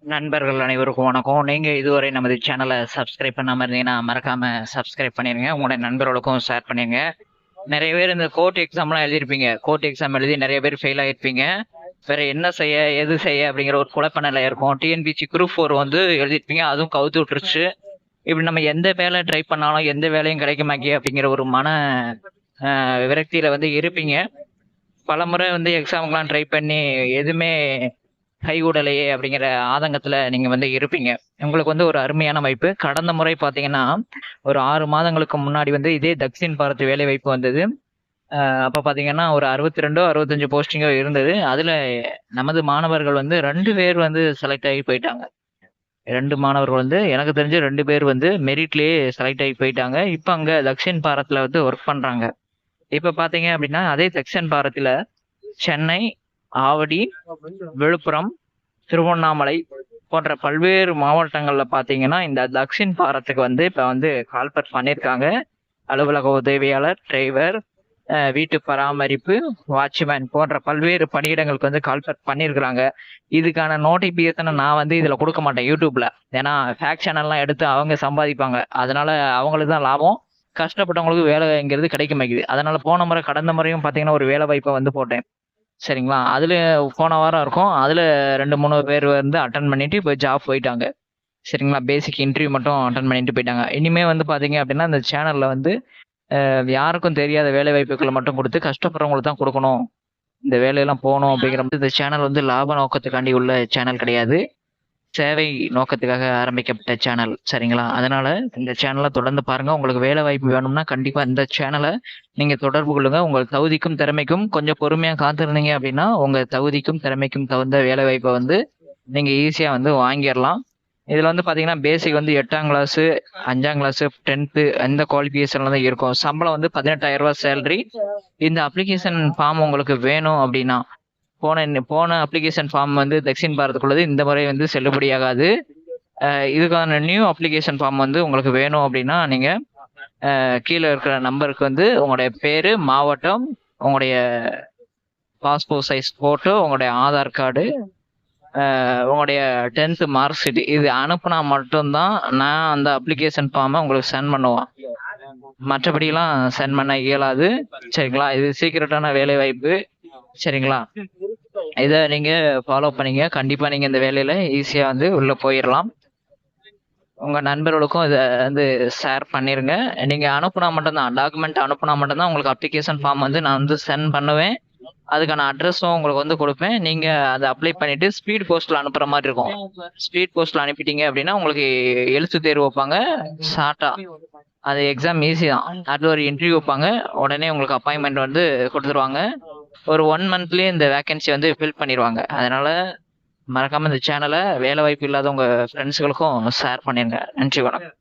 நண்பர்கள் அனைவருக்கும் வணக்கம். நீங்க இதுவரை நமது சேனலை சப்ஸ்கிரைப் பண்ணாம இருந்தீங்கன்னா மறக்காம சப்ஸ்கிரைப் பண்ணிருங்க. உங்களுடைய நண்பர்களுக்கும் ஷேர் பண்ணிருங்க. நிறைய பேர் இந்த கோர்ட் எக்ஸாம்லாம் எழுதிருப்பீங்க. கோர்ட் எக்ஸாம் எழுதி நிறைய பேர் ஃபெயில் ஆயிருப்பீங்க. வேற என்ன செய்ய எது செய்ய அப்படிங்கிற ஒரு குழப்பநிலை இருக்கும். டிஎன்பிசி குரூப் 4 வந்து எழுதிருப்பீங்க, அதுவும் கவுத்து விட்டுருச்சு. இப்படி நம்ம எந்த வேலை ட்ரை பண்ணாலும் எந்த வேலையும் கிடைக்க மாட்டே அப்படிங்கிற ஒரு மன விரக்தியில வந்து இருப்பீங்க. பல முறை வந்து எக்ஸாமுக்கெல்லாம் ட்ரை பண்ணி எதுவுமே கைகூடலையே அப்படிங்கிற ஆதங்கத்துல நீங்க வந்து இருப்பீங்க. உங்களுக்கு வந்து ஒரு அருமையான வாய்ப்பு. கடந்த முறை பாத்தீங்கன்னா ஒரு 6 மாதங்களுக்கு முன்னாடி வந்து இதே தக்ஷின் பாரத் வேலை வாய்ப்பு வந்தது. அப்ப பாத்தீங்கன்னா ஒரு 62 65 போஸ்டிங்கோ இருந்தது. அதுல நமது மாணவர்கள் வந்து 2 பேர் வந்து செலக்ட் ஆகி போயிட்டாங்க. 2 மாணவர்கள் வந்து எனக்கு தெரிஞ்சு 2 பேர் வந்து மெரிட்லயே செலக்ட் ஆகி போயிட்டாங்க. இப்ப அங்க தக்ஷின் பாரத்ல வந்து ஒர்க் பண்றாங்க. இப்ப பாத்தீங்க அப்படின்னா அதே தக்ஷின் பாரத்ல சென்னை, ஆவடி, விழுப்புரம், திருவண்ணாமலை போன்ற பல்வேறு மாவட்டங்கள்ல பாத்தீங்கன்னா இந்த தக்ஷின் பாரத்துக்கு வந்து இப்ப வந்து கால்பர் பண்ணியிருக்காங்க. அலுவலக உதவியாளர், டிரைவர், வீட்டு பராமரிப்பு, வாட்ச்மேன் போன்ற பல்வேறு பணியிடங்களுக்கு வந்து கால்பர் பண்ணியிருக்கிறாங்க. இதுக்கான நோட்டிபிகேஷனை நான் வந்து இதுல கொடுக்க மாட்டேன் யூடியூப்ல. ஏன்னா ஃபேக் சேனல்லாம் எடுத்து அவங்க சம்பாதிப்பாங்க. அதனால அவங்களுக்கு தான் லாபம். கஷ்டப்பட்டவங்களுக்கு வேலைங்கிறது கிடைக்க மாட்டேங்குது. அதனால போன முறை கடந்த முறையும் பாத்தீங்கன்னா ஒரு வேலை வாய்ப்பை வந்து போட்டேன். சரிங்களா? அதுல போன வாரம் இருக்கும். அதுல 2, 3 பேர் வந்து அட்டெண்ட் பண்ணிட்டு இப்ப ஜாப் போயிட்டாங்க. சரிங்களா? பேசிக் இன்டர்வியூ மட்டும் அட்டெண்ட் பண்ணிட்டு போயிட்டாங்க. இனிமே வந்து பாத்தீங்க அப்படின்னா இந்த சேனல்ல வந்து யாருக்கும் தெரியாத வேலை வாய்ப்புகளை மட்டும் கொடுத்து கஷ்டப்படுறவங்களுக்கு தான் கொடுக்கணும். இந்த வேலையெல்லாம் போகணும் அப்படிங்கிற மாதிரி இந்த சேனல் வந்து லாப நோக்கத்துக்காண்டி உள்ள சேனல் கிடையாது. சேவை நோக்கத்துக்காக ஆரம்பிக்கப்பட்ட சேனல். சரிங்களா? அதனால இந்த சேனலை தொடர்ந்து பாருங்க. உங்களுக்கு வேலை வாய்ப்பு வேணும்னா கண்டிப்பா இந்த சேனலை நீங்க தொடர்பு கொள்ளுங்க. உங்கள் தகுதிக்கும் திறமைக்கும் கொஞ்சம் பொறுமையா காத்திருந்தீங்க அப்படின்னா உங்க தகுதிக்கும் திறமைக்கும் தகுந்த வேலை வாய்ப்பை வந்து நீங்க ஈஸியா வந்து வாங்கிடலாம். இதுல வந்து பாத்தீங்கன்னா பேசிக் வந்து 8ஆம் கிளாஸ், 5ஆம் கிளாஸ், 10th அந்த குவாலிஃபிகேஷன்ல தான் இருக்கும். சம்பளம் வந்து 18,000 ரூபாய் சேலரி. இந்த அப்ளிகேஷன் ஃபார்ம் உங்களுக்கு வேணும் அப்படின்னா போன அப்ளிகேஷன் ஃபார்ம் வந்து தக்ஷின் பாரத்துக்குள்ளது இந்த முறை வந்து செல்லுபடியாகாது. இதுக்கான நியூ அப்ளிகேஷன் ஃபார்ம் வந்து உங்களுக்கு வேணும் அப்படின்னா நீங்க கீழே இருக்கிற நம்பருக்கு வந்து உங்களுடைய பேரு, மாவட்டம், உங்களுடைய பாஸ்போர்ட் சைஸ் போட்டோ, உங்களுடைய ஆதார் கார்டு, உங்களுடைய 10th மார்க் ஷீட் இது அனுப்புனா மட்டும்தான் நான் அந்த அப்ளிகேஷன் ஃபார்மை உங்களுக்கு சென்ட் பண்ணுவேன். மற்றபடிலாம் சென்ட் பண்ண இயலாது. சரிங்களா? இது சீக்கிரட்டான வேலை வாய்ப்பு. சரிங்களா? இதை நீங்க ஃபாலோ பண்ணீங்க. கண்டிப்பா நீங்க இந்த வேலையில ஈஸியா வந்து உள்ள போயிடலாம். உங்க நண்பர்களுக்கும் இதை வந்து ஷேர் பண்ணிருங்க. நீங்க அனுப்புனா மட்டும்தான் டாக்குமெண்ட் அனுப்புனா மட்டும்தான் உங்களுக்கு அப்ளிகேஷன் ஃபார்ம் வந்து நான் வந்து சென்ட் பண்ணுவேன். அதுக்கான அட்ரஸும் உங்களுக்கு வந்து கொடுப்பேன். நீங்க அதை அப்ளை பண்ணிட்டு ஸ்பீட் போஸ்ட்ல அனுப்புற மாதிரி இருக்கும். ஸ்பீட் போஸ்ட்ல அனுப்பிட்டீங்க அப்படின்னா உங்களுக்கு எழுத்து தேர்வு வைப்பாங்க. ஷார்ட்டா அது எக்ஸாம் ஈஸி தான். அது ஒரு இன்டர்வியூ வைப்பாங்க. உடனே உங்களுக்கு அப்பாயின்மெண்ட் வந்து கொடுத்துருவாங்க. ஒரு 1 மந்த்லயே இந்த வேகன்சி வந்து ஃபில் பண்ணிடுவாங்க. அதனால மறக்காம இந்த சேனலை வேலை வாய்ப்பு இல்லாத உங்க ஃப்ரெண்ட்ஸுகளுக்கும் ஷேர் பண்ணிருங்க. நன்றி, வணக்கம்.